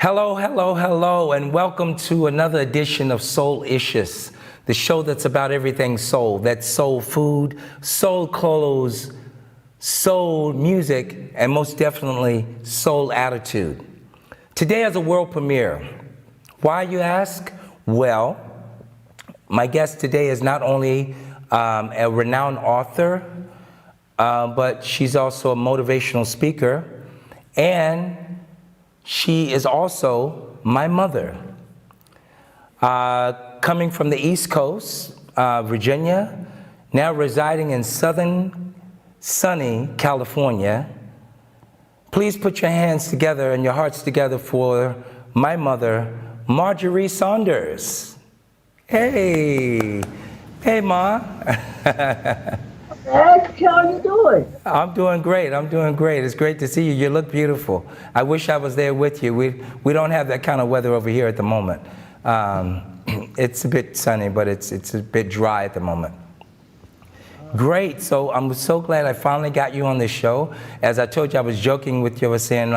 Hello, hello, hello, and welcome to another edition of ICIOUS, the show that's about everything soul. That's soul food, soul clothes, soul music, and most definitely soul attitude. Today is a world premiere. Why, you ask? Well, my guest today is not only a renowned author, but she's also a motivational speaker, and she is also my mother. Coming from the East Coast, Virginia, now residing in southern, sunny California. Please put your hands together and your hearts together for my mother, Marjorie Saunders. Hey, hey, Ma. Hey, how you doing? I'm doing great. I'm doing great. It's great to see you. You look beautiful. I wish I was there with you. We don't have that kind of weather over here at the moment. It's a bit sunny, but it's a bit dry at the moment. Great. So I'm so glad I finally got you on the show. As I told you, I was joking with you. I was saying,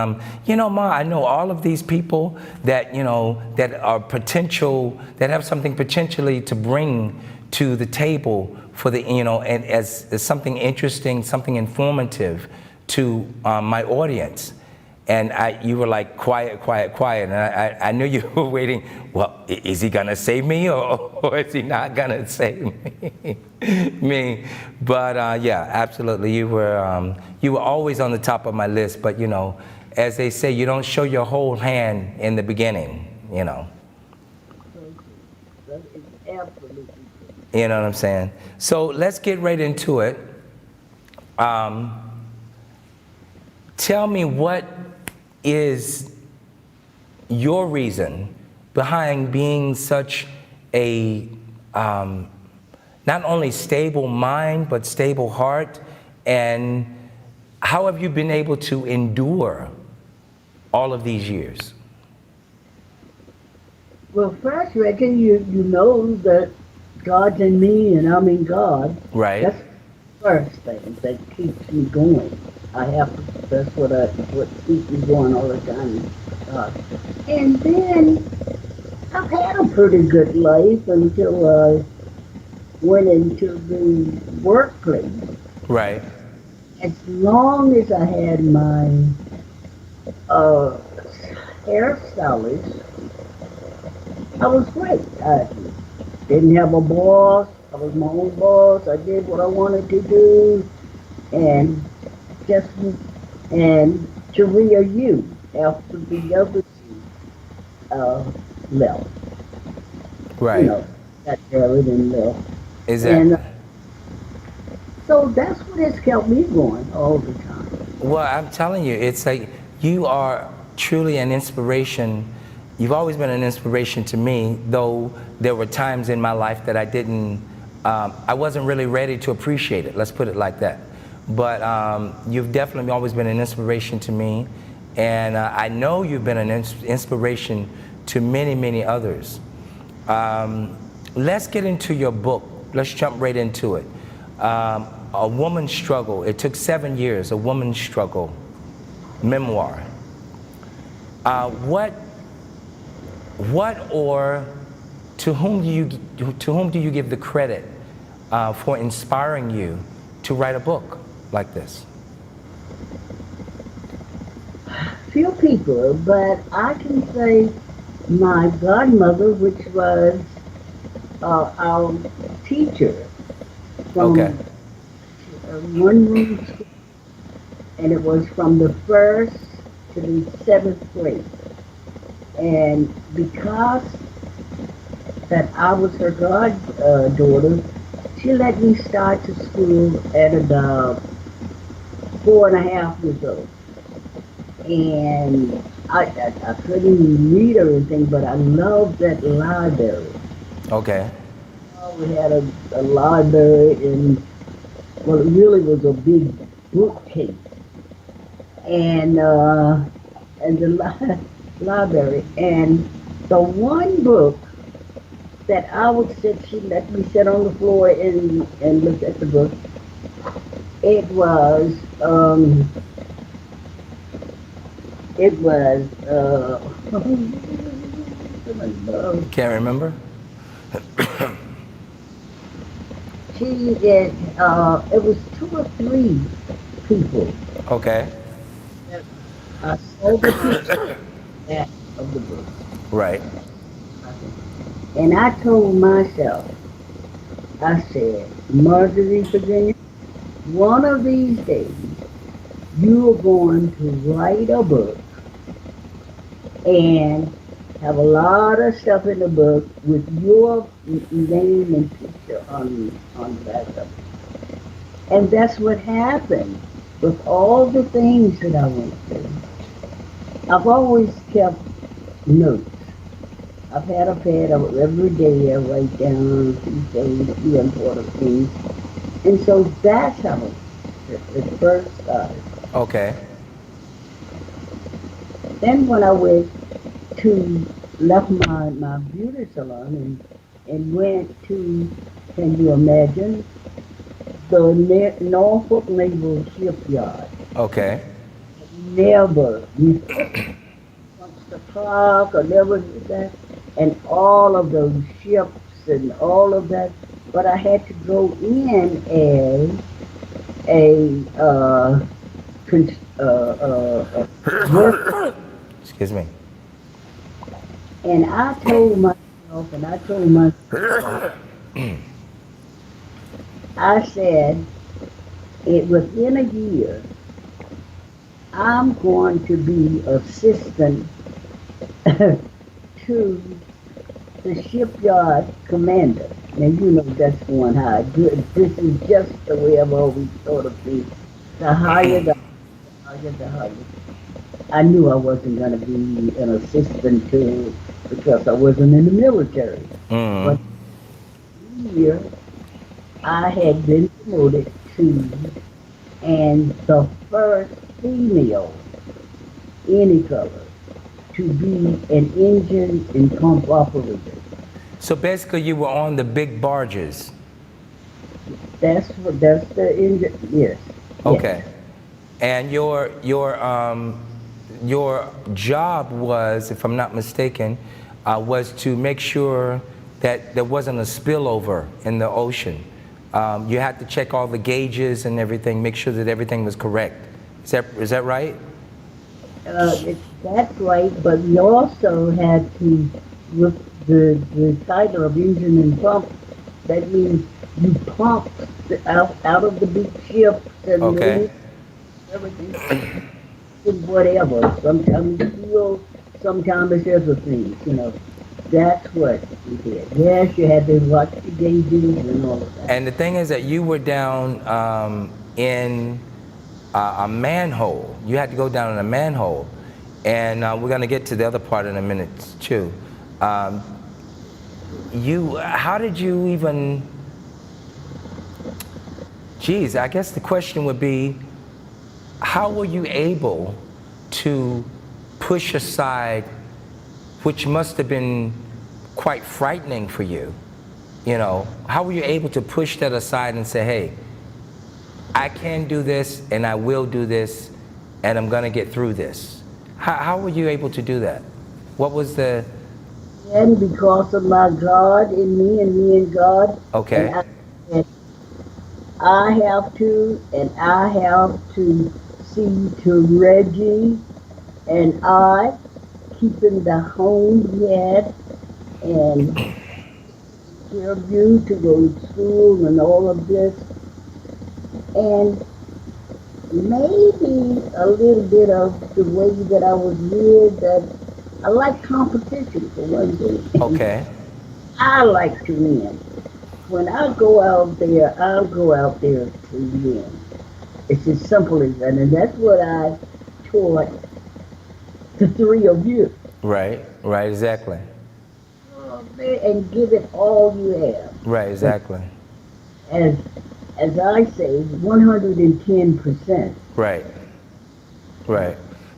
you know, Ma, I know all of these people that, you know, that are potential, that have something potentially to bring to the table for the, you know, and as something interesting, something informative to my audience. And you were like, quiet, quiet, quiet. And I knew you were waiting. Well, is he gonna save me or is he not gonna save me? But yeah, absolutely. You were always on the top of my list. But you know, as they say, you don't show your whole hand in the beginning. You know. That is absolutely true. You know what I'm saying? So let's get right into it. Tell me, what is your reason behind being such a not only stable mind, but stable heart? And how have you been able to endure all of these years? Well, first, reckon you know that God's in me and I'm in God. Right. That's the first thing that keeps me going. That's what keeps me going all the time. And then I've had a pretty good life until I went into the workplace. Right. As long as I had my hairstylist, I was great. I didn't have a boss. I was my own boss. I did what I wanted to do, and Sharia U after the other left. Right. You know, got married and left. Exactly. And so that's what has kept me going all the time. Well, I'm telling you, it's like you are truly an inspiration. You've always been an inspiration to me, though there were times in my life that I wasn't really ready to appreciate it. Let's put it like that. But you've definitely always been an inspiration to me. And I know you've been an inspiration to many, many others. Let's get into your book. Let's jump right into it. A Woman's Struggle. It took 7 years, A Woman's Struggle, memoir. What or to whom do you give the credit for inspiring you to write a book like this? Few people, but I can say my godmother, which was our teacher from Okay. one room school, and it was from the first to the seventh grade. And because that I was her goddaughter, she let me start to school at about 4.5 years old. And I couldn't read or anything, but I loved that library. Okay. We had a library in, well, it really was a big bookcase. And the library. And the one book that I would sit, she let me sit on the floor and look at the book. It was It was, Can't remember? it was two or three people. Okay. I saw the picture back of the book. Right. And I told myself, I said, Marjorie, Virginia, one of these days you are going to write a book and have a lot of stuff in the book with your name and picture on the back of it. And that's what happened with all the things that I went through. I've always kept notes. I've had a pad of every day I write down a few things, few important things. And so that's how it first started. Okay. Then when I left my beauty salon and went to, can you imagine, the Norfolk Naval Shipyard. Okay. Never, the clock or never did that, and all of those ships and all of that. But I had to go in as a worker, Excuse me. and I told myself, I said, within a year, I'm going to be assistant to the shipyard commander. Now you know that's going high. This is just the way I've always thought of things. The higher, the higher, the higher. I knew I wasn't going to be an assistant to because I wasn't in the military. But here I had been promoted to, and the first female, any color, to be an engine and pump operator. So basically, you were on the big barges. That's the engine. Yes. Okay. And your job was, if I'm not mistaken, was to make sure that there wasn't a spillover in the ocean. You had to check all the gauges and everything, make sure that everything was correct. Is that right? That's right, but we also had to, with the title of engine and pump, that means you pump out of the big ships and Okay. everything, and whatever. Sometimes it's steel, sometimes it's other things, you know. That's what we did. Yes, you had to watch the gauges and all of that. And the thing is that you were down in a manhole. You had to go down in a manhole. And we're going to get to the other part in a minute, too. How did you even, geez, I guess the question would be, how were you able to push aside, which must have been quite frightening for you, you know, how were you able to push that aside and say, hey, I can do this and I will do this and I'm going to get through this? How were you able to do that? What was the... And because of my God in me and me in God. Okay. And I have to see to Reggie and I keeping the home we had and care of you to go to school and all of this. And maybe a little bit of the way that I was reared, that I like competition for one thing. Okay. I like to win. When I go out there, I'll go out there to win. It's as simple as that, and that's what I taught the three of you. Right, exactly. And give it all you have. Right, exactly. As I say, 110%. Right.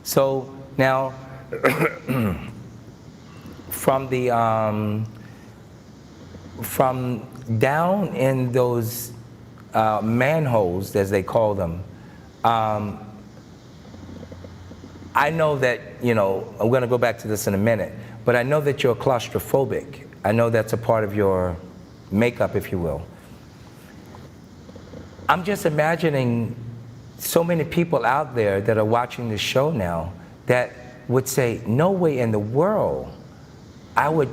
So now, from down in those manholes, as they call them, I know that, you know, I'm going to go back to this in a minute, but I know that you're claustrophobic. I know that's a part of your makeup, if you will. I'm just imagining so many people out there that are watching this show now that would say, no way in the world I would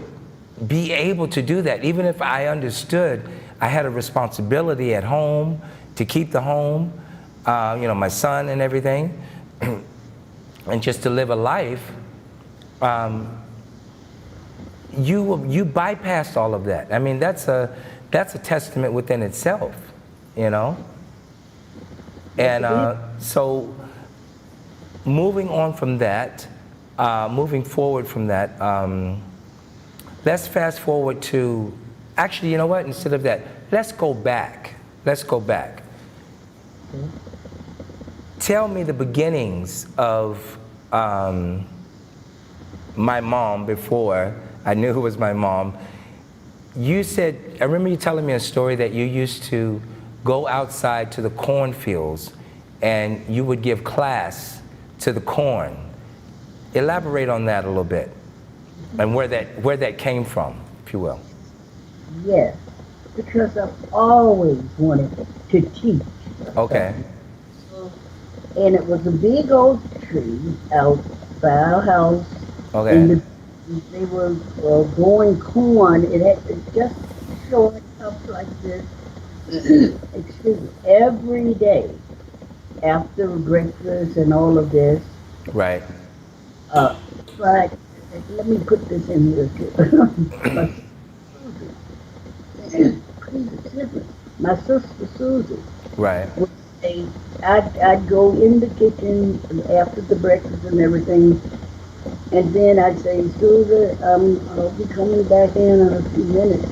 be able to do that, even if I understood I had a responsibility at home to keep the home, you know, my son and everything, and just to live a life. You bypassed all of that. I mean, that's a testament within itself, you know. And so, moving on from that, moving forward from that, let's fast forward to, actually, you know what? Instead of that, let's go back. Let's go back. Tell me the beginnings of my mom before I knew who was my mom. You said, I remember you telling me a story that you used to go outside to the cornfields and you would give class to the corn. Elaborate on that a little bit and where that came from, if you will. Yes, because I've always wanted to teach. Okay. And it was a big oak tree out by our house. Okay. And they were growing corn. It had just short up like this. Excuse me. Every day after breakfast and all of this. Right. But let me put this in here too. My sister Susie. Right. Would say, I'd go in the kitchen after the breakfast and everything, and then I'd say, Susie, I'll be coming back in a few minutes.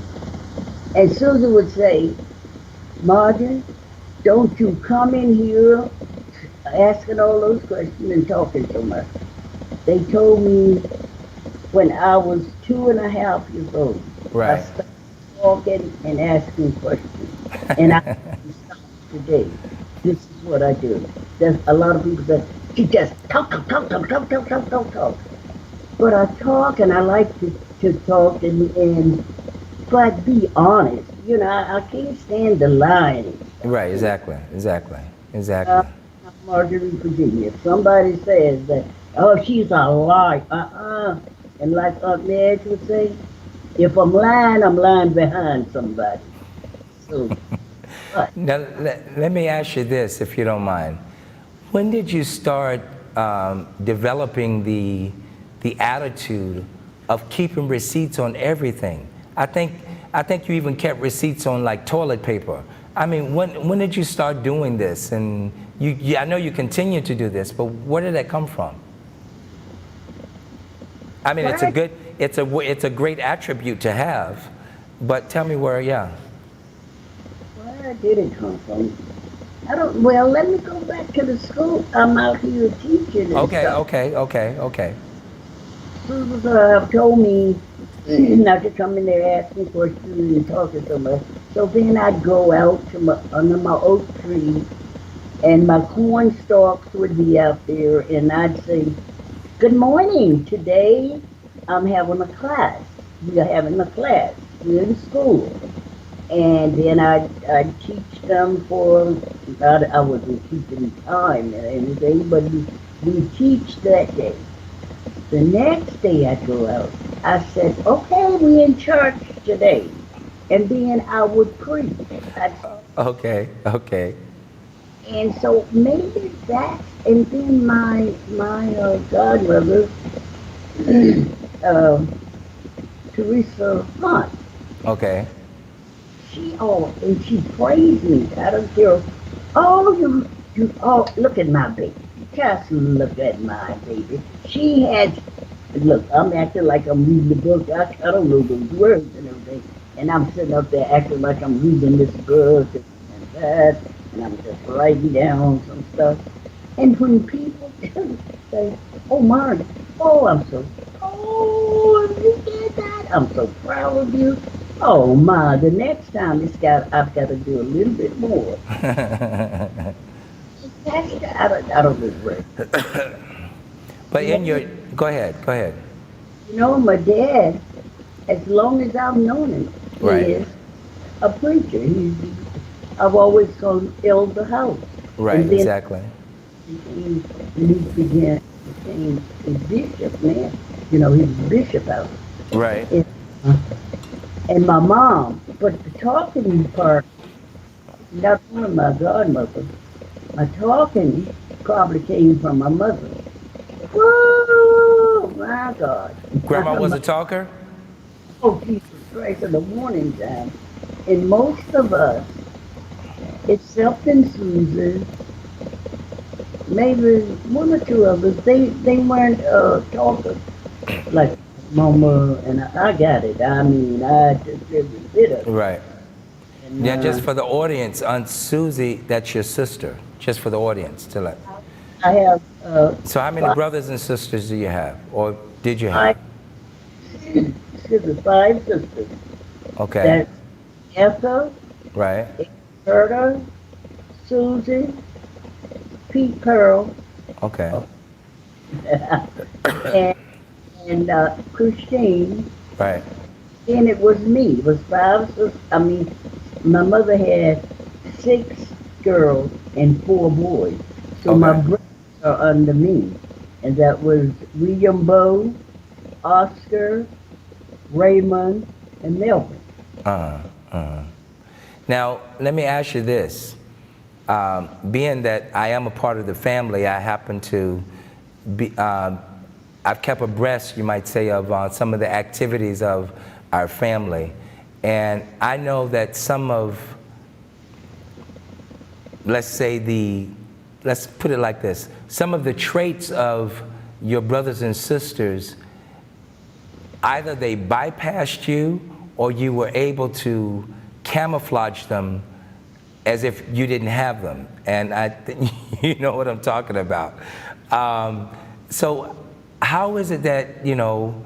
And Susie would say, Marjorie, don't you come in here asking all those questions and talking so much. They told me when I was 2.5 years old. Right. I started talking and asking questions. And I stop today. This is what I do. There's a lot of people that you just talk. But I talk and I like to talk and but be honest. You know, I can't stand the lying. Right, exactly. Marjorie, Virginia. If somebody says that, oh, she's a liar, and like Aunt Madge would say, if I'm lying behind somebody. So, Now, let me ask you this, if you don't mind. When did you start developing the attitude of keeping receipts on everything? I think you even kept receipts on like toilet paper. I mean, when did you start doing this? And I know you continue to do this, but where did that come from? I mean, it's a great attribute to have, but tell me where, yeah. Where did it come from? Well, let me go back to the school. I'm out here teaching and stuff. Okay. Susan told me not to come in there asking questions and talking so much. So then I'd go out to under my oak tree, and my corn stalks would be out there, and I'd say, good morning, today I'm having a class. We are having a class. We're in school. And then I'd teach them for, I wasn't keeping time or anything, but we teach that day. The next day I go out, I said, okay, we're in church today. And then I would preach. Okay. And so maybe that, and then my godmother, Teresa Hunt. Okay. And she praised me. I don't care. Oh, look at my baby. Just look at my baby. Look, I'm acting like I'm reading the book. I don't know those words and everything. And I'm sitting up there acting like I'm reading this book and that. And I'm just writing down some stuff. And when people say, oh, Margaret, you did that. I'm so proud of you. Oh, Ma, the next time I've got to do a little bit more. I don't know where. But in your, go ahead, go ahead. You know, my dad, as long as I've known him, he Right. is a preacher. I've always called him Elder House. Right, And then exactly. he became a bishop now. You know, he's Bishop House. Right. And, uh, and my mom, but the talking part, not one of my godmothers, my talking probably came from my mother. Whoa, my God. Grandma was a talker? Oh, Jesus Christ, in the morning time. And most of us, except in Susan, maybe one or two of us, they weren't talkers like Mama, and I got it. I mean, I just every bit of it. Right. And, Now, just for the audience, Aunt Susie, that's your sister. Just for the audience to let. I have So how many brothers and sisters do you have, or did you have? five sisters. Okay. That's Ethel, Right. Berta, Susie, Pete Pearl, Okay. and, Christine. Right. And it was me. It was five sisters. I mean, my mother had 6 girls and 4 boys. So my Okay. brothers are under me. And that was William Bowe, Oscar, Raymond, and Melvin. Now, let me ask you this. Being that I am a part of the family, I happen to be, I've kept abreast, you might say, of some of the activities of our family. And I know that some of, let's say let's put it like this, some of the traits of your brothers and sisters, either they bypassed you or you were able to camouflage them as if you didn't have them. And I think you know what I'm talking about. So how is it that, you know,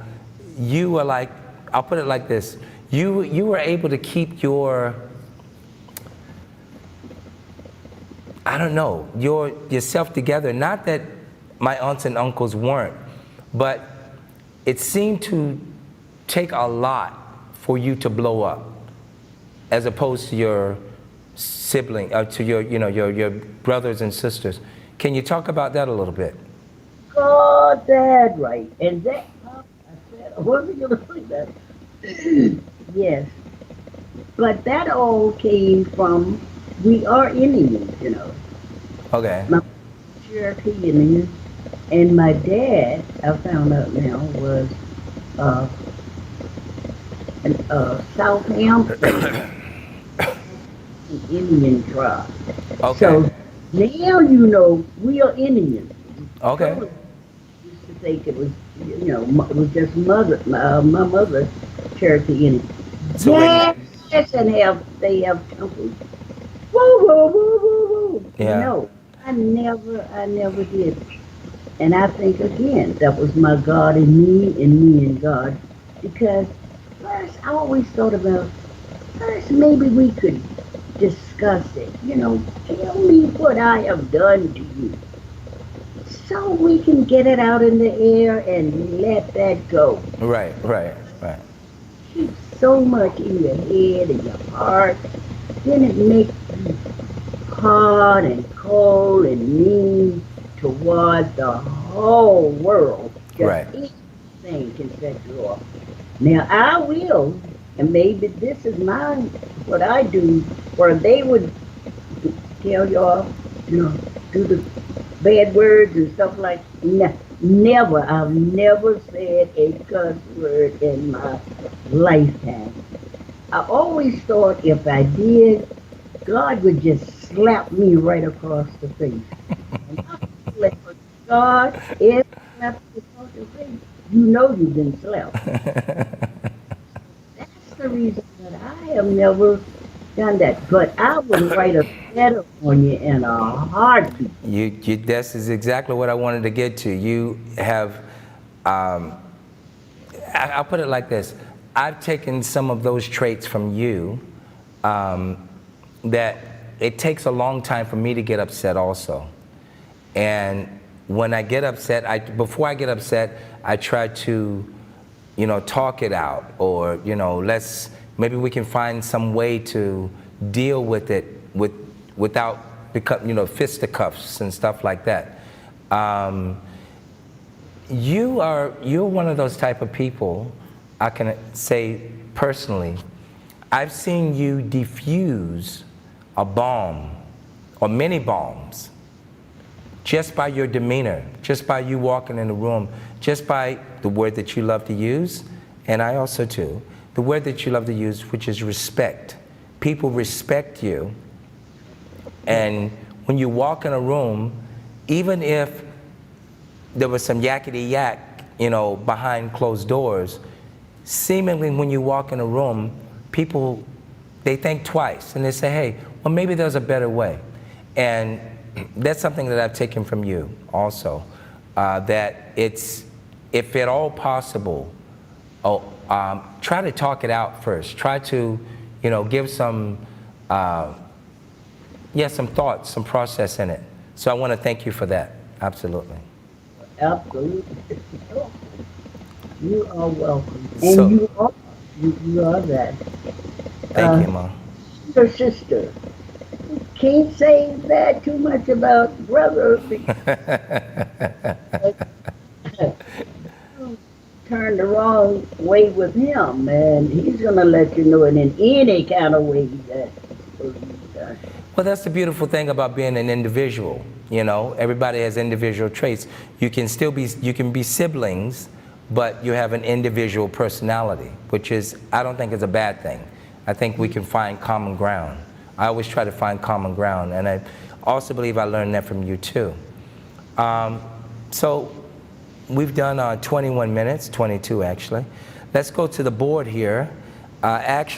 you were like, I'll put it like this, you were able to keep your, I don't know, yourself together? Not that my aunts and uncles weren't, but it seemed to take a lot for you to blow up, as opposed to your sibling, to your, you know, your brothers and sisters. Can you talk about that a little bit? God, that right. And that, I said, I wasn't going to say that. Yes. But that all came from, we are Indians, you know. Okay. My Cherokee Indians. And my dad, I found out now, was Southampton Indian tribe. Okay. So now you know we are Indians. Okay. So used to think it was, you know, it was just my mother, Cherokee Indian. So when, Yes, and they have temples. Whoa, whoa, whoa, whoa, whoa. Yeah. No, I never did. And I think again, that was my God in me and me in God. Because first, I always thought about, first maybe we could discuss it. You know, tell me what I have done to you. So we can get it out in the air and let that go. right, right, right. Keep so much in your head and your heart. Then it makes you hard and cold and mean toward the whole world. Just Right. anything can set you off. Now I will, and maybe this is what I do, where they would tell y'all, you know, do the bad words and stuff like never. I've never said a cuss word in my lifetime. I always thought if I did, God would just slap me right across the face. And I feel like, God, if I slap you across the face, you know you've been slapped. That's the reason that I have never done that. But I would write a letter on you in a heartbeat. This is exactly what I wanted to get to. You have, I'll put it like this. I've taken some of those traits from you that it takes a long time for me to get upset also. And when I get upset, before I get upset, I try to, talk it out, or, maybe we can find some way to deal with it without, fisticuffs and stuff like that. You're one of those type of people, I can say personally, I've seen you defuse a bomb, or many bombs, just by your demeanor, just by you walking in the room, just by the word that you love to use, and I also too, the word that you love to use, which is respect. People respect you, and when you walk in a room, even if there was some yakety yak, behind closed doors, seemingly when you walk in a room, people, they think twice, and they say, hey, well, maybe there's a better way. And that's something that I've taken from you also, that it's, if at all possible, try to talk it out first. Try to, give some, some thoughts, some process in it. So I want to thank you for that. Absolutely. Absolutely. You are welcome. And you are that. Thank you, Mom. Your sister. Can't say that too much about brother. Turn the wrong way with him, and he's going to let you know it in any kind of way that Well, that's the beautiful thing about being an individual. Everybody has individual traits. You can be siblings, but you have an individual personality, which is, I don't think is a bad thing. I think we can find common ground. I always try to find common ground, and I also believe I learned that from you too. So we've done 21 minutes, 22 actually. Let's go to the board here. There's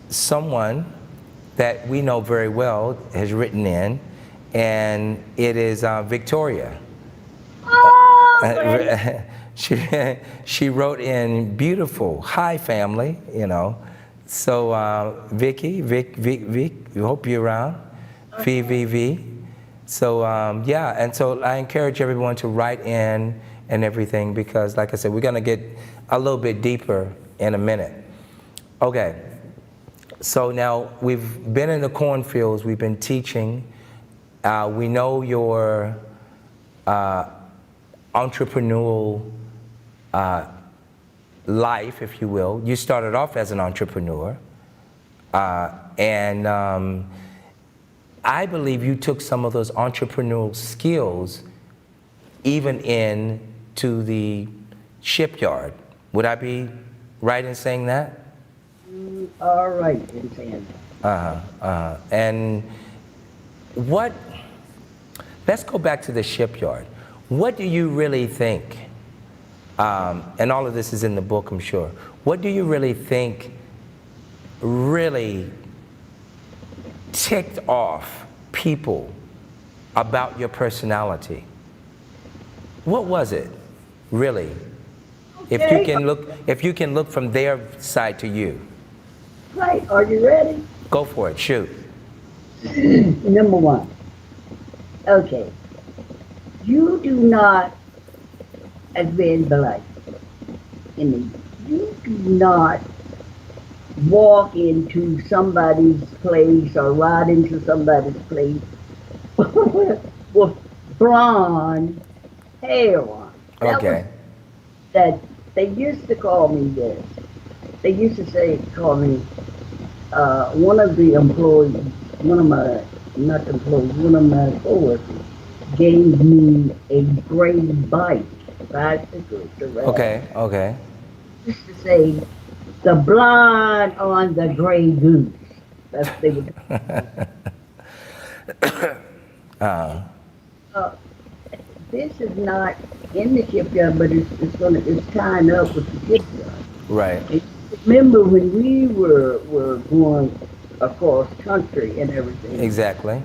someone that we know very well has written in, and it is Victoria. She wrote in beautiful, hi family, So Vicky, Vic, we hope you're around, okay. VVV. So and so I encourage everyone to write in and everything, because like I said, we're gonna get a little bit deeper in a minute. Okay, so now we've been in the cornfields, we've been teaching. We know your entrepreneurial life, if you will. You started off as an entrepreneur, and I believe you took some of those entrepreneurial skills even into the shipyard. Would I be right in saying that? All right in saying that. And let's go back to the shipyard. What do you really think, and all of this is in the book, I'm sure, what do you really think really ticked off people about your personality? What was it, really? Okay. If you can look from their side to you. Right, are you ready? Go for it, shoot. Number one. Okay. You do not, as being polite, you do not walk into somebody's place or ride into somebody's place with blonde hair on. Okay. That they used to call me this. They used to call me, one of the employees, one of my coworkers gave me a gray bike, bicycle to ride. Okay. Used to say, the blonde on the gray goose. That's what they would this is not in the shipyard, but it's tying up with the shipyard. Right. And remember when we were going across country and everything. Exactly.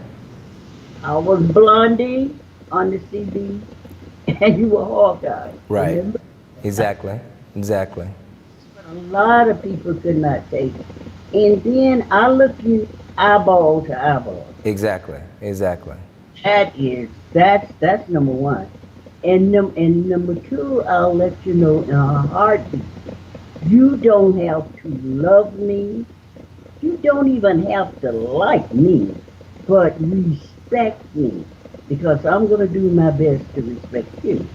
I was Blondie on the CB, and you were Hawkeye. Right. Remember? Exactly. But a lot of people could not take it. And then I look you eyeball to eyeball. Exactly. That's number one. And number two, I'll let you know in a heartbeat. You don't have to love me. You don't even have to like me, but respect me because I'm going to do my best to respect you.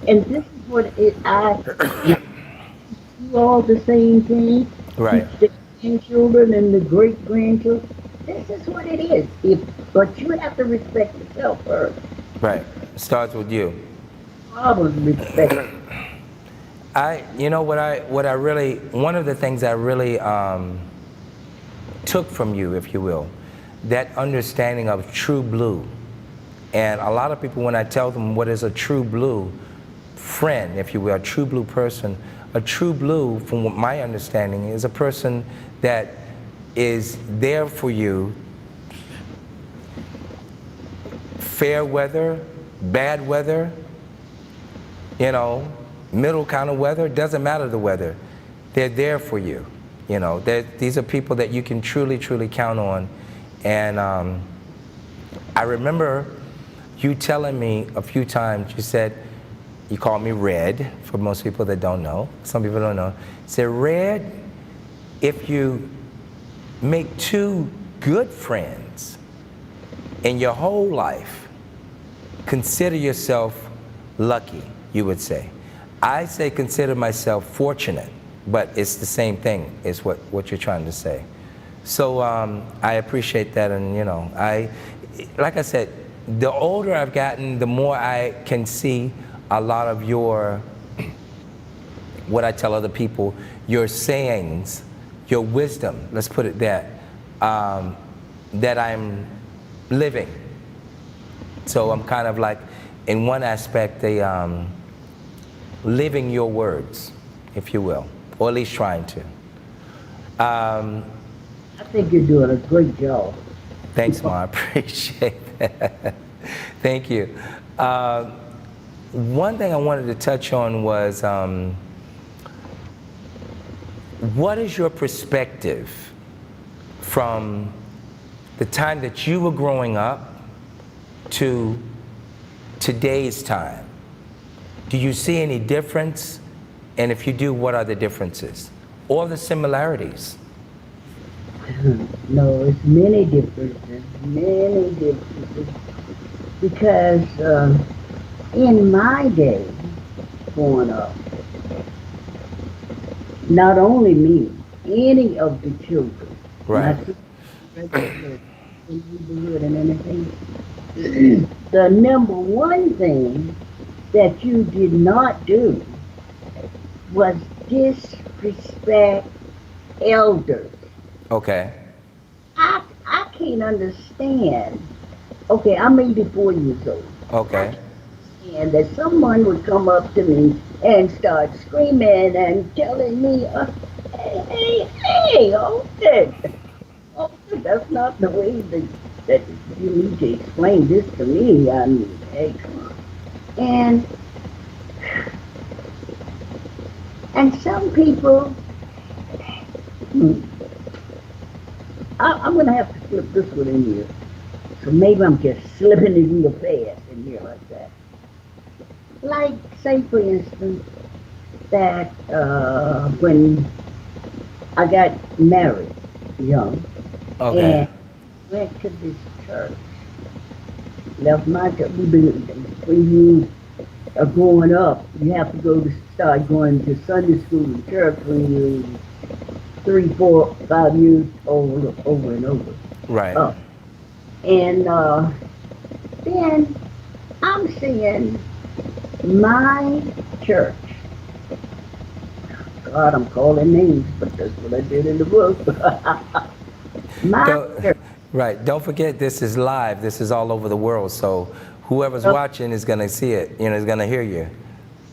And this is what I do all the same thing. Teach Right, the grandchildren and the great grandchildren. This is what it is. But you have to respect yourself first. right. Starts with you. I was respect. You know what I really, one of the things I really took from you, if you will, that understanding of true blue. And a lot of people, when I tell them what is a true blue friend, if you will, a true blue person, a true blue, from what my understanding, is a person that is there for you, fair weather, bad weather, you know, middle kind of weather, doesn't matter the weather. They're there for you. You know, these are people that you can truly, truly count on. And I remember you telling me a few times, you said, you called me Red, for most people that don't know. Some people don't know. You said, Red, if you make two good friends in your whole life, consider yourself lucky, you would say. I say consider myself fortunate, but it's the same thing, is what you're trying to say. So I appreciate that, and you know, like I said, the older I've gotten, the more I can see a lot of your, what I tell other people, your sayings, your wisdom, let's put it that I'm living. So I'm kind of like, in one aspect, living your words, if you will, or at least trying to. I think you're doing a great job. Thanks, Ma. I appreciate that. Thank you. One thing I wanted to touch on was, what is your perspective from the time that you were growing up to today's time? Do you see any difference? And if you do, what are the differences? Or the similarities? No, it's many differences, many differences. Because in my day, growing up, not only me, any of the children, Right. my sister, neighborhood and anything, the number one thing that you did not do was disrespect elders. Okay. I can't understand. Okay, I'm 84 years old. Okay. And that someone would come up to me and start screaming and telling me, hey, okay, that's not the way that you need to explain this to me. I mean, hey, come on. And some people, hmm, I'm gonna have to slip this one in here. So maybe I'm just slipping it real fast in here like that. Like, say for instance, that when I got married young Okay. and went to this church, left my church, when you are growing up, you have to start going to Sunday school and church when you're 3, 4, 5 years old, over and over. Right. And then I'm seeing my church. God, I'm calling names, but that's what I did in the book. My church. Right. Don't forget, this is live. This is all over the world. So whoever's watching is going to see it, you know, is going to hear you.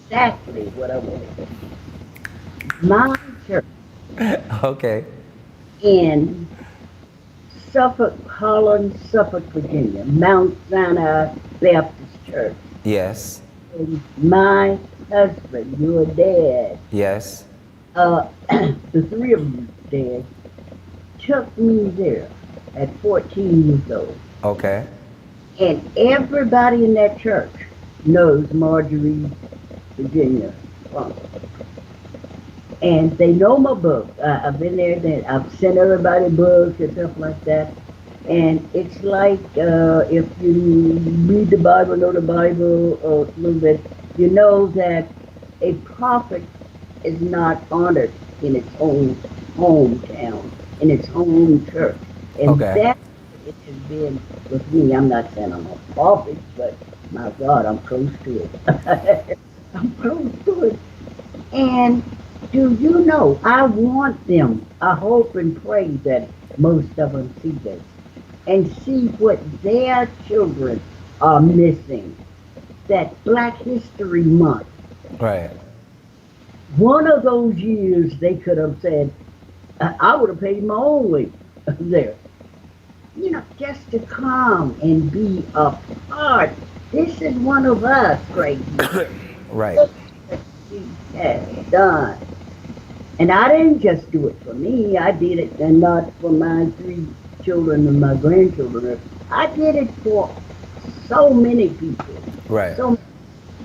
Exactly what I wanted. My church Okay. in Suffolk, Holland, Suffolk, Virginia, Mount Sinai Baptist Church. Yes. And my husband, your dad, Yes. the three of you, Dad, took me there at 14 years old. Okay. And everybody in that church knows Marjorie, Virginia. Well, and they know my book. I've been there, I've sent everybody books and stuff like that. And it's like if you read the Bible, know the Bible a little bit, you know that a prophet is not honored in its own hometown, in its own church. And Okay. that it has been with me. I'm not saying I'm a prophet, but my God, I'm close to it. I'm close to it. And do you know, I want them, I hope and pray that most of them see this and see what their children are missing. That Black History Month, Right. one of those years they could have said, I would have paid my own way there. You know, just to come and be a part. This is one of us, crazy. Right. Look what she has done. And I didn't just do it for me, I did it, and not for my three children and my grandchildren. I did it for so many people. Right. So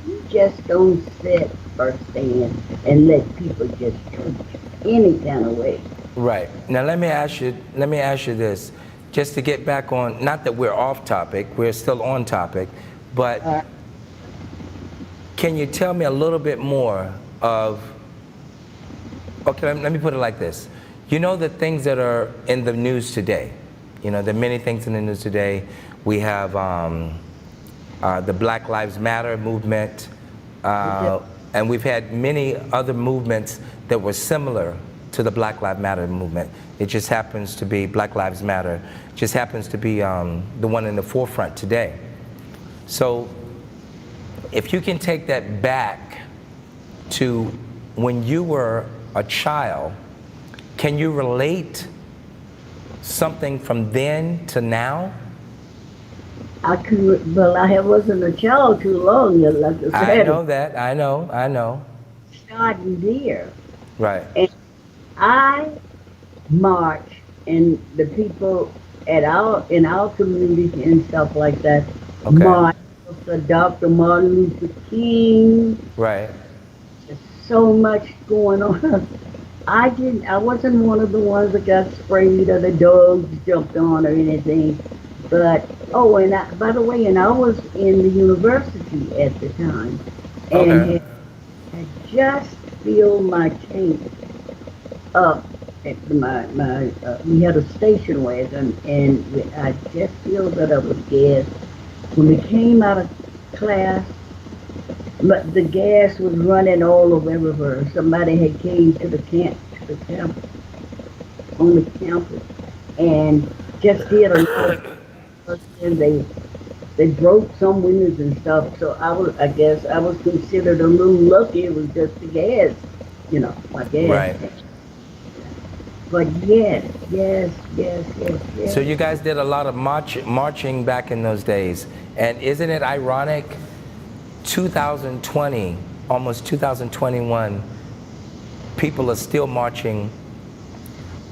you just don't sit or stand and let people just treat you any kind of way. Right. Now let me ask you this, just to get back on, not that we're off topic, we're still on topic, but Uh, can you tell me a little bit more of, okay, let me put it like this. You know the things that are in the news today. You know, there are many things in the news today. We have the Black Lives Matter movement, and we've had many other movements that were similar to the Black Lives Matter movement. It just happens to be, Black Lives Matter, just happens to be the one in the forefront today. So if you can take that back to when you were a child, can you relate something from then to now? I could, well, I wasn't a child too long, like I I said, know that, I know. starting there. Right, And I march, and the people in our community and stuff like that okay, march for Dr. Martin Luther King. right, There's so much going on. I wasn't one of the ones that got sprayed or the dogs jumped on or anything. But, oh, and by the way, and I was in the university at the time and okay, had just filled my tank up at we had a station wagon and I just filled it up with gas. When we came out of class, the gas was running all over everywhere. Somebody had came to the campus, on the campus, and just did a and they broke some windows and stuff. So I guess I was considered a little lucky. It was just the gas, my gas. right. But yes. So you guys did a lot of marching back in those days. And isn't it ironic, 2020, almost 2021, people are still marching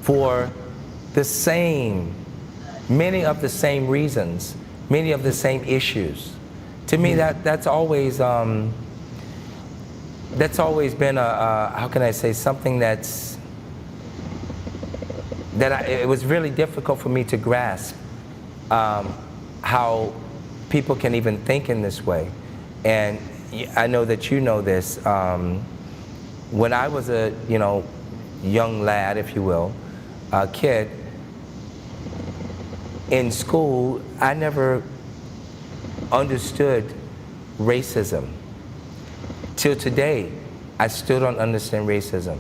for the same, many of the same reasons, many of the same issues. To me, that's always been a how can I say, something it was really difficult for me to grasp how people can even think in this way. And I know that you know this. When I was a young lad, if you will, a kid, in school, I never understood racism. Till today, I still don't understand racism.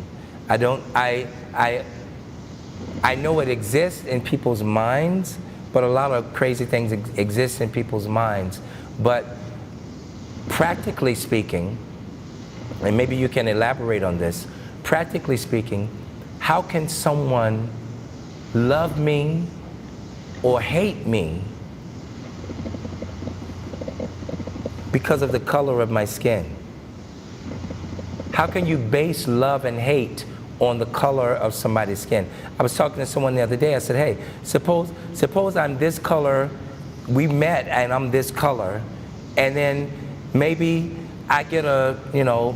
I know it exists in people's minds, but a lot of crazy things exist in people's minds. But practically speaking, and maybe you can elaborate on this, practically speaking, how can someone love me or hate me because of the color of my skin? How can you base love and hate on the color of somebody's skin? I was talking to someone the other day. I said, hey, suppose I'm this color we met and I'm this color, and then maybe I get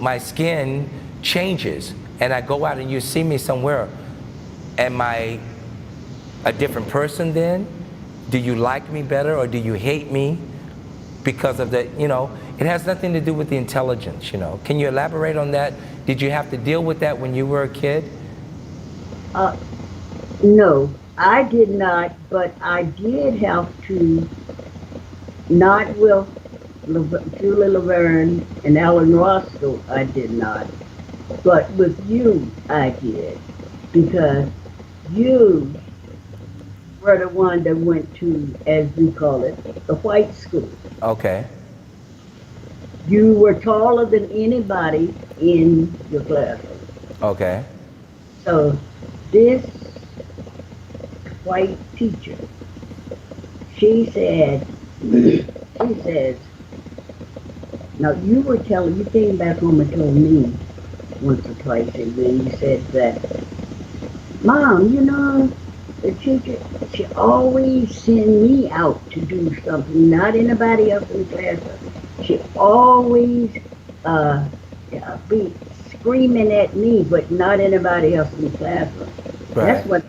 my skin changes and I go out and you see me somewhere. Am I a different person then? Do you like me better or do you hate me because of the, it has nothing to do with the intelligence, Can you elaborate on that? Did you have to deal with that when you were a kid? No, I did not, but I did have to, not with Julie Laverne and Alan Roscoe, I did not. But with you, I did. Because you were the one that went to, as we call it, the white school. Okay. You were taller than anybody in your classroom. Okay. So this white teacher, she says, now you came back home and told me once or twice, and then you said that, Mom, the teacher, she always send me out to do something, not anybody else in the classroom. She always be screaming at me, but not anybody else in the classroom. Right. That's what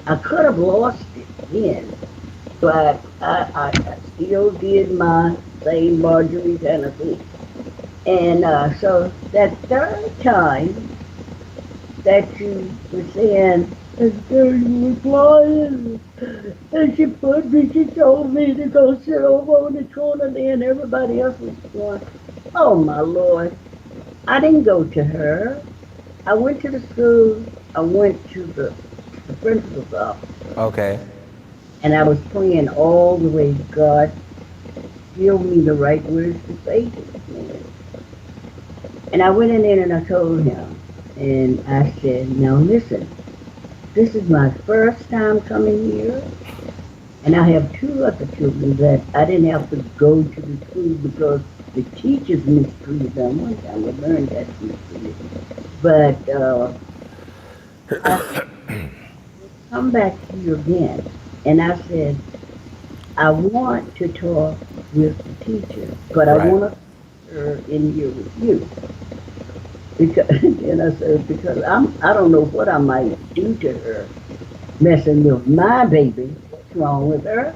I could have lost it then, but I still did my same Marjorie kind of thing. And so that third time that you were saying, and there you were crying, and she told me to go sit over on the corner there, and everybody else was going, oh my Lord. I didn't go to her. I went to the school, I went to the principal's office. Okay. And I was praying all the way, God, give me the right words to say to this man. And I went in there and I told him, and I said, now listen, this is my first time coming here, and I have two other children that I didn't have to go to the school because the teachers mistreated them. One time we learned that mistreated. But I come back to you again, and I said, I want to talk with the teacher, but I want to her in here with you. Because, and I said, because I don't know what I might do to her, messing with my baby. What's wrong with her?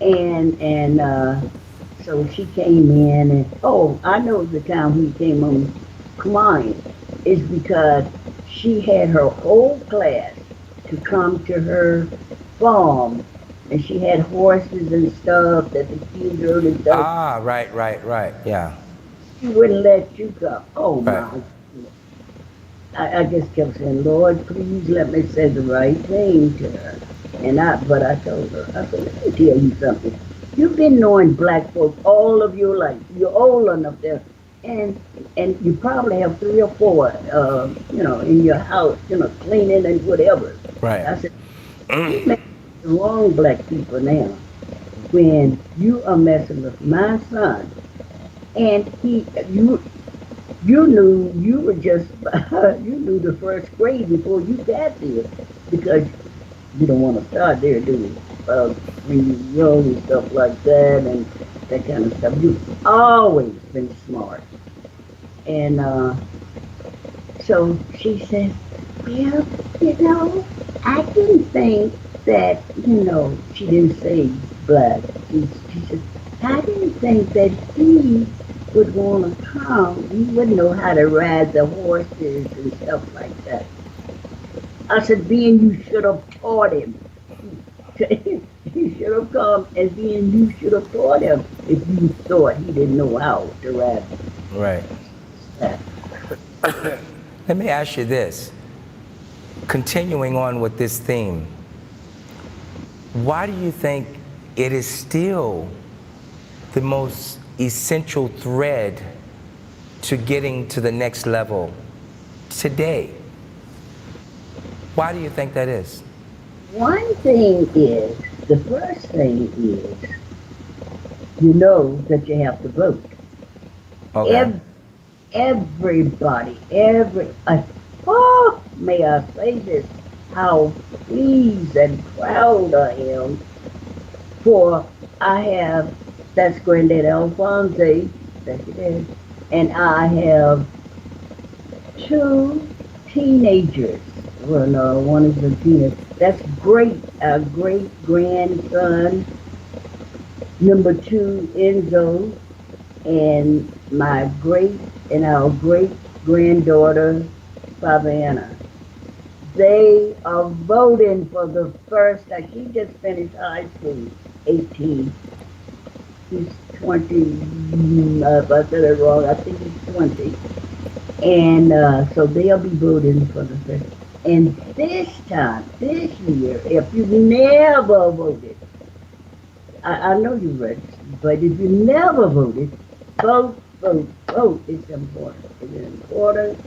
And so she came in, and I know the time he came home crying is because she had her whole class to come to her farm, and she had horses and stuff that the kids early stuff. Ah, right, yeah. She wouldn't let you come. Oh right. my. I just kept saying, Lord, please let me say the right thing to her. But I told her, I said, let me tell you something. You've been knowing black folks all of your life. You're old enough there. And you probably have 3 or 4, in your house, cleaning and whatever. Right. I said, you make the wrong black people now. When you are messing with my son, and you knew you were just, you knew the first grade before you got there, because you don't want to start there, do you? When you're young and stuff like that, and that kind of stuff. You've always been smart. And so she said, well, I didn't think that, she didn't say black. She said, I didn't think that he would want to come. He wouldn't know how to ride the horses and stuff like that. I said, you should have taught him. He should have come, and you should have taught him if you thought he didn't know how to ride. Right. Let me ask you this. Continuing on with this theme, why do you think it is still the most essential thread to getting to the next level today? Why do you think that is? One thing is, the first thing is, that you have to vote. Okay. Everybody, may I say this, how pleased and proud I am For I have, that's Granddad Alphonse, that's your dad, and I have two teenagers. Well, no, one is a teenager. That's great. A great grandson, number two, Enzo, and my great and our great granddaughter, Fabiana. They are voting for the first time. She just finished high school, 18. He's 20. If I said it wrong, I think he's 20. And so they'll be voting for the first. And this time, this year, if you never voted, I know you registered, but if you never voted, vote, vote, vote. It's important. It's important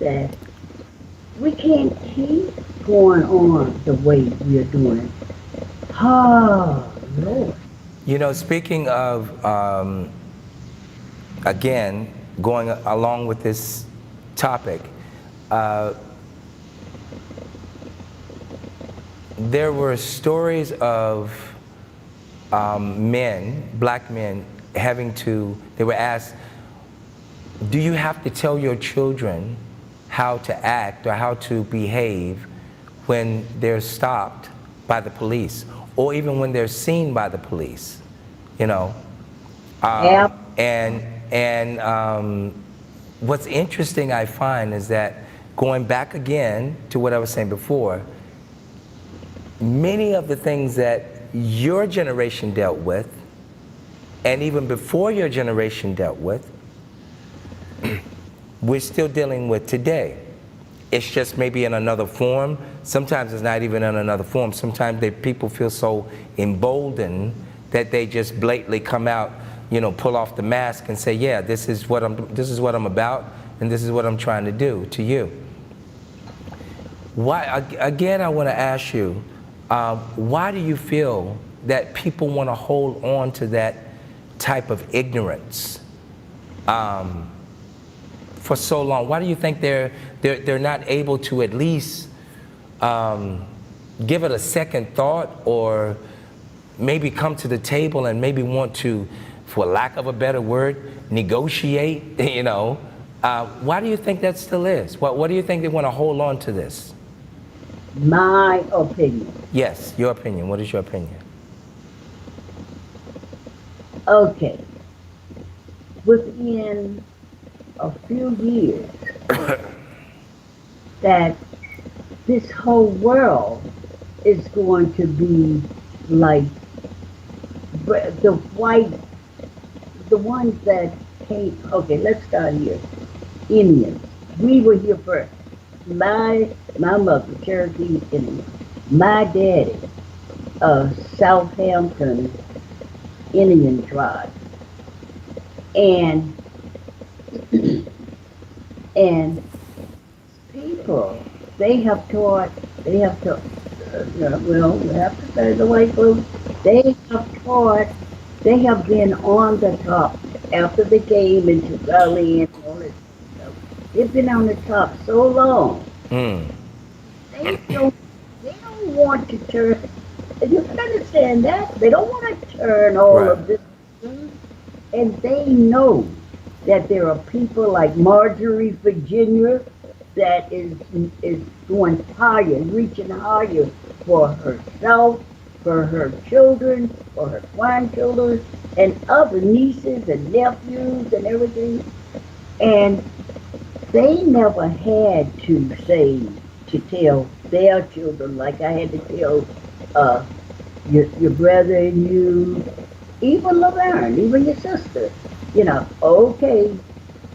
that we can't keep going on the way we are doing it. Oh, Lord. You know, speaking of, again, going along with this topic, there were stories of men, black men, they were asked, do you have to tell your children how to act or how to behave when they're stopped by the police, or even when they're seen by the police, you know? Yeah. What's interesting, I find, is that going back again to what I was saying before, many of the things that your generation dealt with, and even before your generation dealt with, we're still dealing with today. It's just maybe in another form. Sometimes it's not even in another form. Sometimes people feel so emboldened that they just blatantly come out, you know, pull off the mask and say, yeah, this is what I'm about, and this is what I'm trying to do to you. Why, again, I want to ask you, why do you feel that people want to hold on to that type of ignorance for so long? Why do you think they're not able to at least give it a second thought, or maybe come to the table and maybe want to, for lack of a better word, negotiate, you know? Why do you think that still is? What do you think they want to hold on to this? My opinion. Yes, your opinion. What is your opinion? Okay. Within a few years, that this whole world is going to be like the ones that came. Okay, let's start here. Indians. We were here first. My mother, Cherokee Indian. My daddy, Southampton Indian tribe. And and people, they have to, well, we have to say the white folks, they have been on the top after they came into Valley and all this stuff. They've been on the top so long. Mm. They don't want to turn, you can understand that? They don't want to turn all Right. of this. And they know that there are people like Marjorie, Virginia, that is going higher, reaching higher for herself, for her children, for her grandchildren, and other nieces and nephews and everything. And they never had to say, to tell their children, like I had to tell your brother and you, even Laverne, even your sister, you know, okay,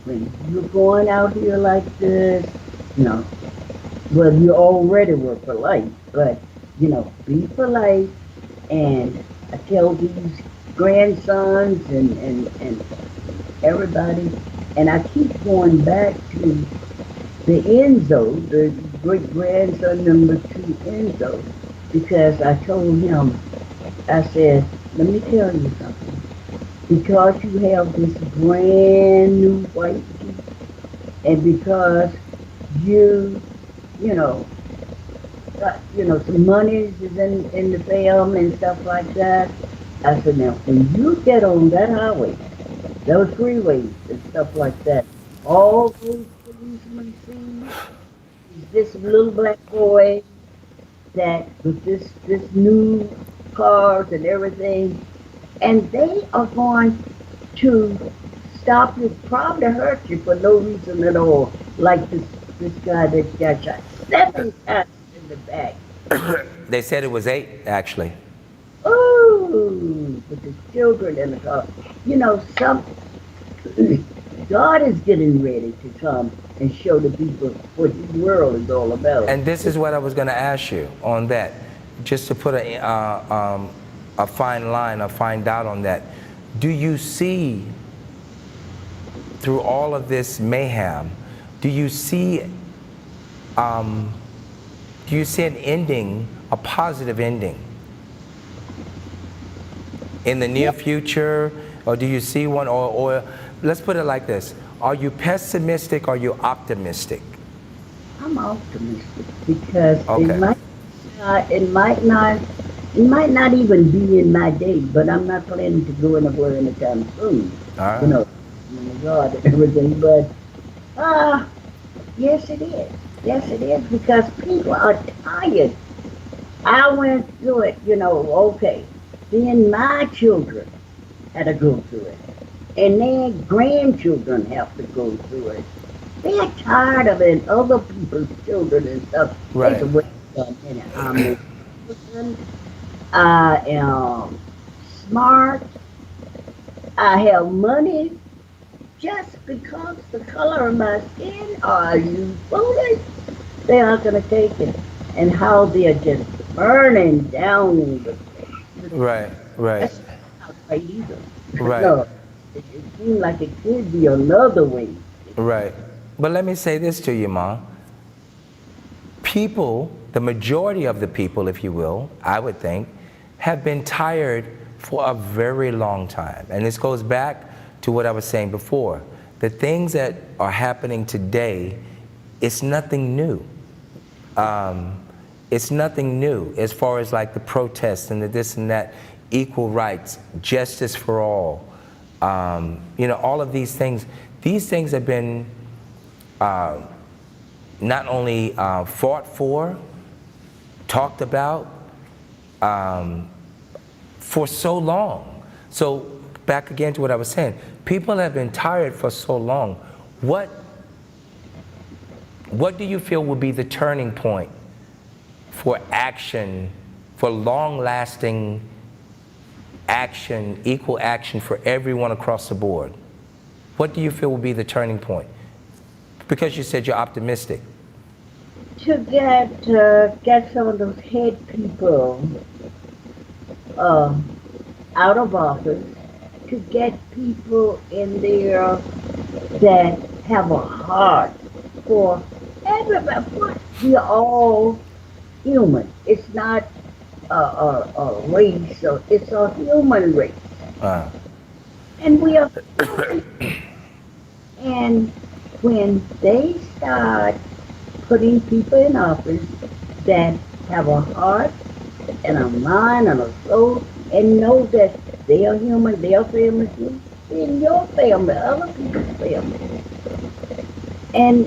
when you're going out here like this, you know, well, you already were polite, but, you know, be polite. And I tell these grandsons and everybody, and I keep going back to the Enzo, the great grandson number 2 Enzo, because I told him, I said, let me tell you something. Because you have this brand new white Jeep, and because you know, some monies is in the film and stuff like that. I said, now, when you get on that highway, those freeways and stuff like that, all those policemen see is this little black boy that with this new cars and everything, and they are going to stop you, probably hurt you for no reason at all. Like this guy that got shot 7 times in the back. They said it was 8, actually. Oh, with the children in the car. Some God is getting ready to come and show the people what the world is all about. And this is what I was going to ask you on that, just to put a fine line, a fine dot on that. Do you see, through all of this mayhem, do you see an ending, a positive ending in the near future, or do you see one, or let's put it like this, are you pessimistic or are you optimistic? I'm optimistic because Okay. it might not even be in my day, but I'm not planning to go anywhere anytime soon. All right. Oh my God, and everything. But yes, it is. Yes, it is because people are tired. I went through it, okay. Then my children had to go through it. And their grandchildren have to go through it. They're tired of it, other people's children and stuff. Right. Take away from me. I'm a person. I am smart. I have money. Just because the color of my skin, are you foolish? They aren't going to take it. And how they're just burning down the Right, right, That's not right either. right. No, it seems like it could be another way. Right. But let me say this to you, Ma. People, the majority of the people, if you will, I would think, have been tired for a very long time. And this goes back to what I was saying before. The things that are happening today, it's nothing new. It's nothing new as far as like the protests and the this and that, equal rights, justice for all. All of these things have been not only fought for, talked about for so long. So back again to what I was saying, people have been tired for so long. What do you feel will be the turning point for action, for long-lasting action, equal action for everyone across the board? What do you feel will be the turning point? Because you said you're optimistic. To get some of those head people out of office, to get people in there that have a heart for everybody. We are all human. It's not a race, or it's a human race. And we are and when they start putting people in office that have a heart and a mind and a soul and know that they are human, their family too, in your family, other people's family. And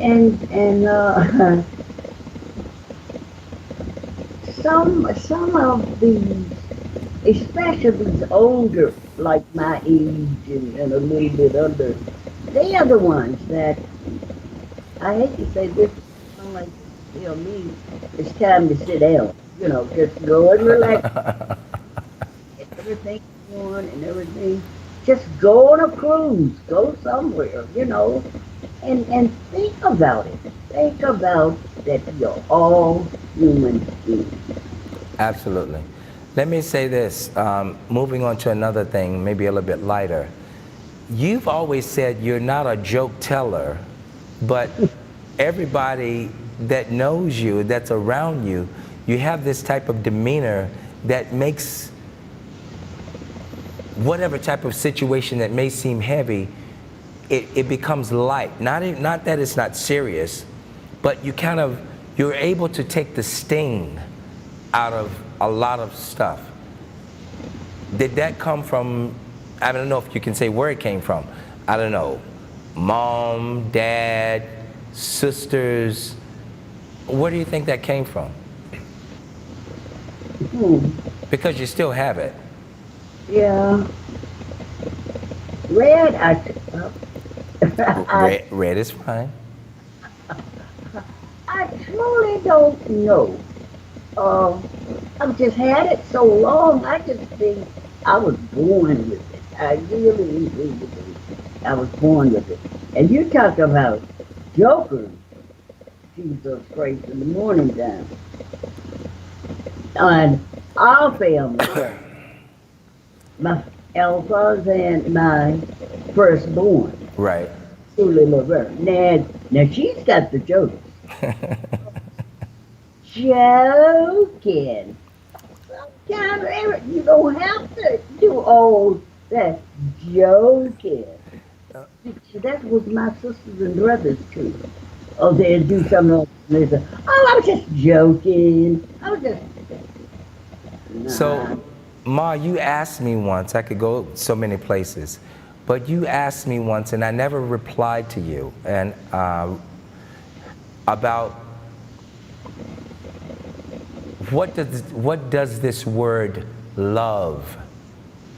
some of these, especially these older, like my age and a little bit under, they are the ones that, I hate to say this, I'm like, me, it's time to sit down. Just go and relax. Everything on and everything. Just go on a cruise, go somewhere, and think about it. Think about that you're all human beings. Absolutely. Let me say this, moving on to another thing, maybe a little bit lighter. You've always said you're not a joke teller, but everybody that knows you, that's around you, you have this type of demeanor that makes whatever type of situation that may seem heavy, it becomes light. Not that it's not serious, but you kind of you're able to take the sting out of a lot of stuff. Did that come from, I don't know if you can say where it came from, I don't know, mom, dad, sisters? Where do you think that came from? Because you still have it. Yeah. Red, Red is fine. I truly don't know. I've just had it so long, I just think I was born with it. I really believe I was born with it. And you talk about jokers, Jesus Christ, in the morning time. And our family, my Alphonse and my firstborn, Right. Julie Laverne. Now she's got the jokes. Joking. Sometimes you don't have to do all that joking. See, that was my sisters and brothers too. Oh, they'd do something else. And they say, "Oh, I was just joking. I was just." Nah. So, Ma, you asked me once, I could go so many places, but you asked me once, and I never replied to you, and about what does this word love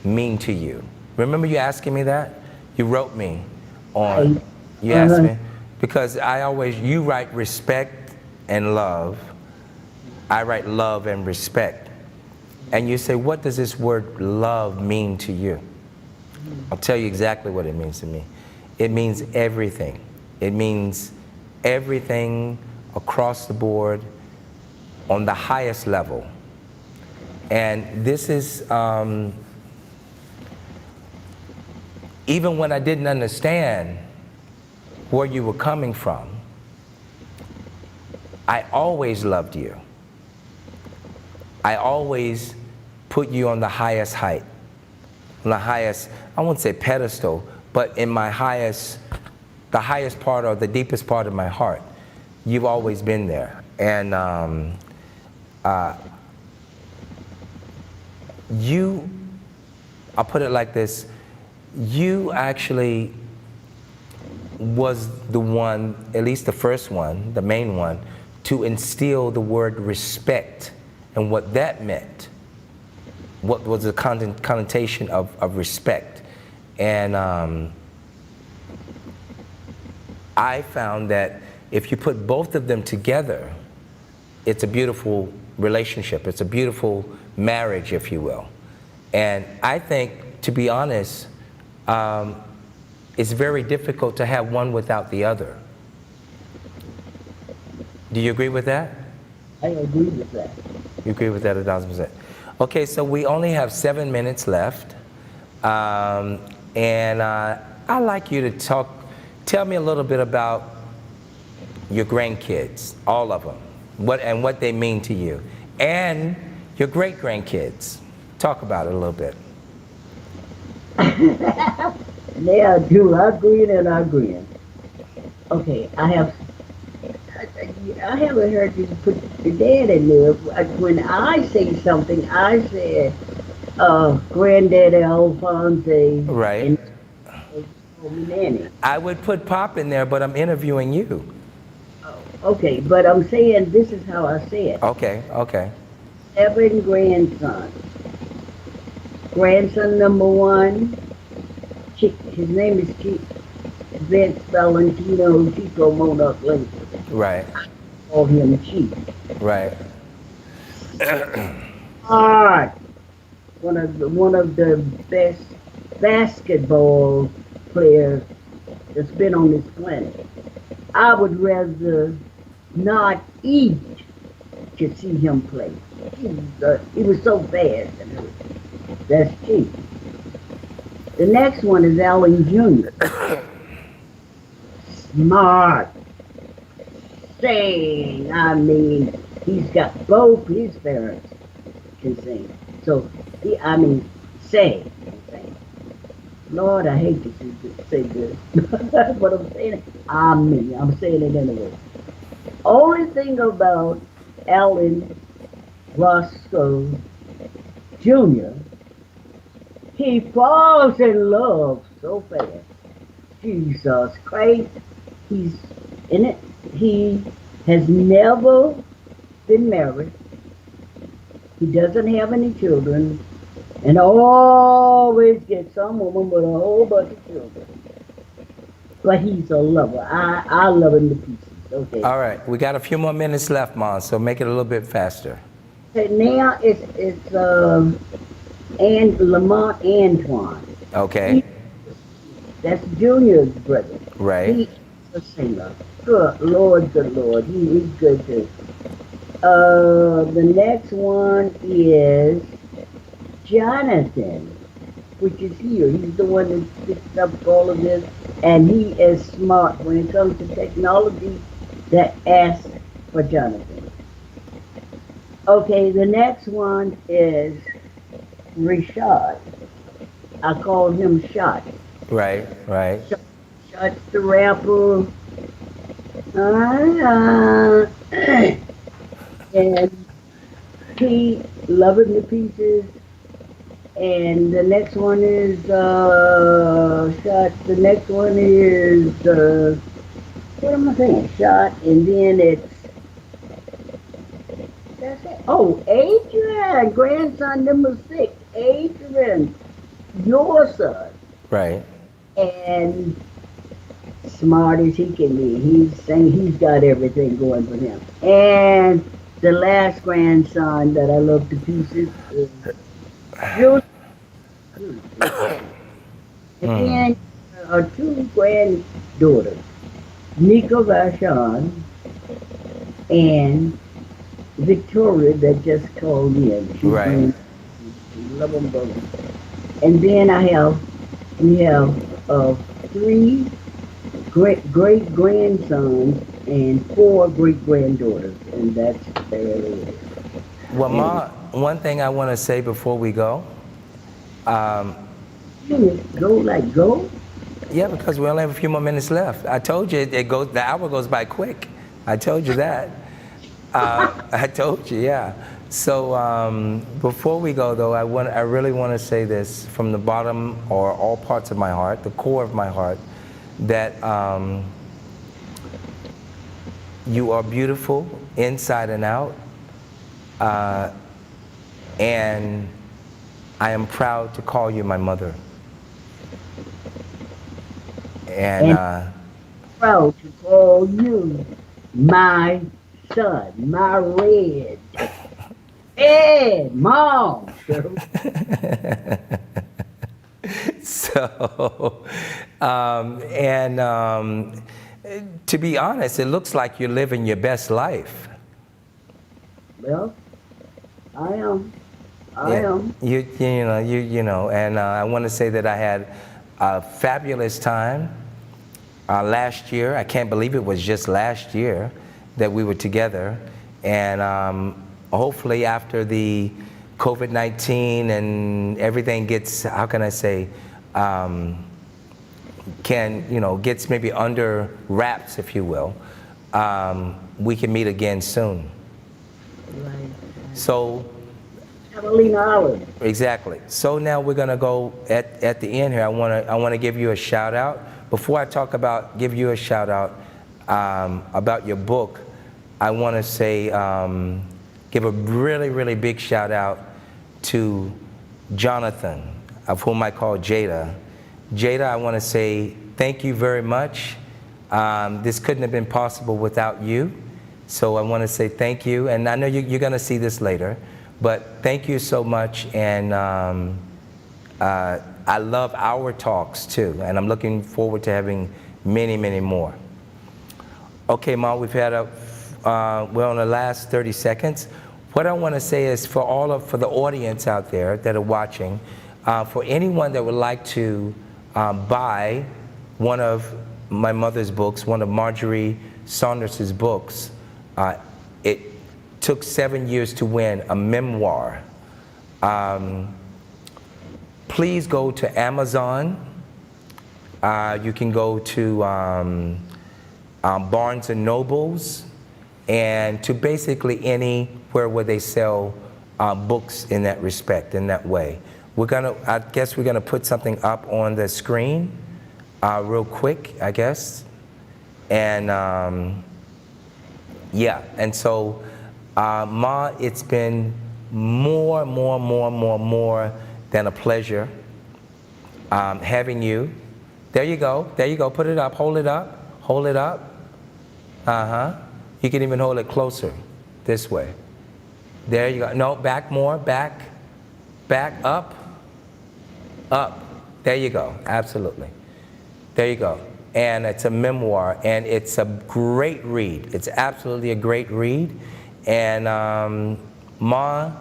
mean to you? Remember you asking me that? You wrote me on, you asked me, because you write respect and love, I write love and respect. And you say, what does this word love mean to you? I'll tell you exactly what it means to me. It means everything. It means everything across the board on the highest level. And this is, even when I didn't understand where you were coming from, I always loved you. I always put you on the highest height, on the highest, I won't say pedestal, but in my highest, the highest part or the deepest part of my heart. You've always been there. And I'll put it like this, you actually was the one, at least the first one, the main one, to instill the word respect and what that meant. What was the connotation of respect. And I found that if you put both of them together, it's a beautiful relationship. It's a beautiful marriage, if you will. And I think, to be honest, it's very difficult to have one without the other. Do you agree with that? I agree with that. You agree with that 1,000%. Okay, so we only have 7 minutes left. And I'd like you to tell me a little bit about your grandkids, all of them, what they mean to you, and your great-grandkids. Talk about it a little bit. Yeah, I do. I agree and I agree. Okay, I haven't heard you put your dad in there. When I say something, I said Granddaddy Alphonse Right. and Nanny. I would put Pop in there, but I'm interviewing you. Okay, but I'm saying this is how I say it. Okay, okay. 7 grandsons. Grandson number 1, his name is Vince Valentino Chico Modoc Lincoln. Right, Call him Chief. right. Art, one of the best basketball players that's been on this planet. I would rather not eat to see him play. He was so fast. That's Chief. The next one is Allen Jr. Smart. Sing. I mean, he's got both his parents can sing. So, sing. Lord, I hate to say this, but I'm saying it. I'm saying it anyway. Only thing about Alan Roscoe Jr., he falls in love so fast. Jesus Christ, he's in it. He has never been married. He doesn't have any children, and always gets some woman with a whole bunch of children. But he's a lover. I love him to pieces. Okay. All right, we got a few more minutes left, Mom, so make it a little bit faster. Okay, now it's and Lamont Antoine. Okay, That's Junior's brother. right, He's a singer. Good Lord, good Lord. He's good too. The next one is Jonathan, which is here. He's the one that picks up all of this, and he is smart when it comes to technology. That asks for Jonathan. Okay, the next one is Rashad. I call him Shot. right, right. Shot's the rapper. Uh, and he love him to pieces. And the next one is Shot. The next one is what am I saying? Shot, and then it's that's it. Oh, Adrian, grandson number 6, Adrian, your son, Right. and smart as he can be. He's saying he's got everything going for him. And the last grandson that I love to pieces is Julie. And then two granddaughters, Nika Vashon and Victoria, that just called in. She's Right. love them both. And then we have 3 great grandsons and 4 great granddaughters, and that's there it is. Well, Ma, one thing I want to say before we go, Go. yeah, because we only have a few more minutes left. I told you the hour goes by quick. I told you that. I told you, yeah. So before we go, though, I really want to say this from the bottom or all parts of my heart, the core of my heart, that you are beautiful inside and out, and I am proud to call you my mother. And Proud to call you my son, my red. Hey, mom. So, to be honest, it looks like you're living your best life. Well, I am. You know, and I want to say that I had a fabulous time last year. I can't believe it was just last year that we were together, and hopefully after the COVID-19 and everything gets, how can I say, gets maybe under wraps, if you will, we can meet again soon. Right. So. Catalina Island. Exactly. So now we're going to go at the end here. I want to give you a shout out. Before I give you a shout out about your book, I want to say give a really, really big shout out to Jonathan, of whom I call Jada. Jada, I want to say thank you very much. This couldn't have been possible without you. So I want to say thank you. And I know you're going to see this later. But thank you so much, and I love our talks too, and I'm looking forward to having many, many more. Okay, Mom, we've had we're on the last 30 seconds. What I want to say is for the audience out there that are watching, for anyone that would like to buy one of my mother's books, one of Marjorie Saunders' books, it took 7 years to win, a memoir. Please go to Amazon. You can go to Barnes and Nobles. and to basically anywhere where they sell books in that respect, in that way. I guess we're gonna put something up on the screen real quick, I guess. And yeah, and so Ma, it's been more than a pleasure having you. There you go, put it up, hold it up. You can even hold it closer, this way. There you go, no, back more, back, up. There you go, absolutely. There you go. And it's a memoir, and it's a great read. It's absolutely a great read. And Ma,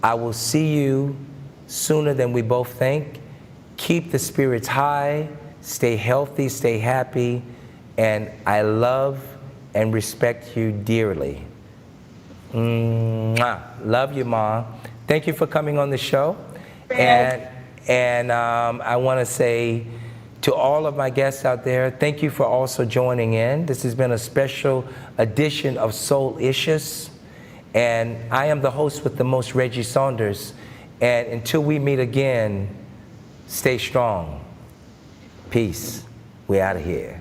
I will see you sooner than we both think. Keep the spirits high, stay healthy, stay happy, and I love and respect you dearly. Mwah. Love you, Ma. Thank you for coming on the show. And I want to say to all of my guests out there, thank you for also joining in. This has been a special edition of ICIOUS. And I am the host with the most, Marjorie Saunders. And until we meet again, stay strong. Peace. We're out of here.